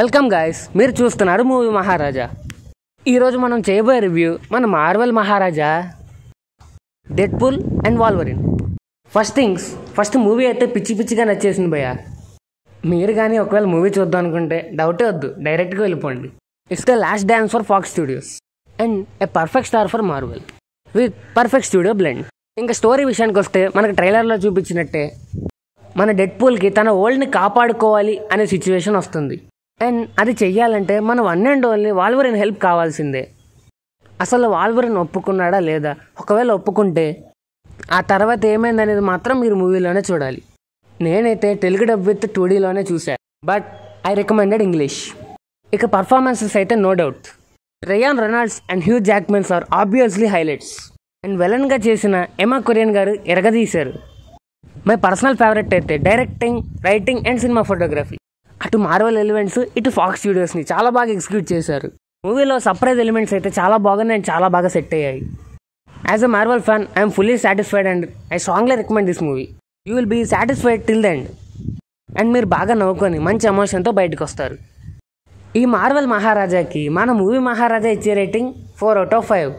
Welcome guys, మీరు చూస్తున్నారు movie మహారాజా. ఈరోజు మనం చేయబోయే రివ్యూ మన Marvel Maharaja Deadpool and Wolverine. First movie అయితే పిచ్చి పిచ్చిగా నచ్చేసింది భయ్య. మీరు కానీ ఒకవేళ మూవీ చూద్దాం అనుకుంటే డౌటే వద్దు, డైరెక్ట్గా వెళ్ళిపోండి. It's the last dance for Fox Studios and a perfect star for Marvel with perfect studio blend. ఇంకా స్టోరీ విషయానికి వస్తే మనకు ట్రైలర్లో చూపించినట్టే మన డెడ్పూల్కి తన ఓల్డ్ని కాపాడుకోవాలి అనే సిచ్యువేషన్ వస్తుంది. అండ్ అది చెయ్యాలంటే మన one and only Wolverine help కావాల్సిందే. అసలు వాల్వరిన్ ఒప్పుకున్నాడా లేదా, ఒకవేళ ఒప్పుకుంటే ఆ తర్వాత ఏమైందనేది మాత్రం మీరు మూవీలోనే చూడాలి. నేనైతే తెలుగు డబ్ విత్ 2Dలోనే చూశాను, బట్ ఐ రికమెండెడ్ ఇంగ్లీష్. ఇక పర్ఫార్మెన్సెస్ అయితే no doubt Ryan Reynolds and Hugh Jackman's are obviously highlights. And విలన్గా చేసిన ఎమా కొరియన్ గారు ఎరగదీశారు. మై పర్సనల్ ఫేవరెట్ అయితే directing, writing and cinema photography. అటు మార్వెల్ ఎలిమెంట్స్, ఇటు ఫాక్స్ స్టూడియోస్ని చాలా బాగా ఎగ్జిక్యూట్ చేశారు. మూవీలో సర్ప్రైజ్ ఎలిమెంట్స్ అయితే చాలా బాగున్నాయి అండ్ చాలా బాగా సెట్ అయ్యాయి. As a Marvel fan I'm fully satisfied and I strongly recommend this movie. You will be satisfied till the end. And మీరు బాగా నవ్వుకొని మంచి ఎమోషన్తో బయటకు వస్తారు. ఈ మార్వెల్ మహారాజాకి మన మూవీ మహారాజా ఇచ్చే రేటింగ్ 4/5.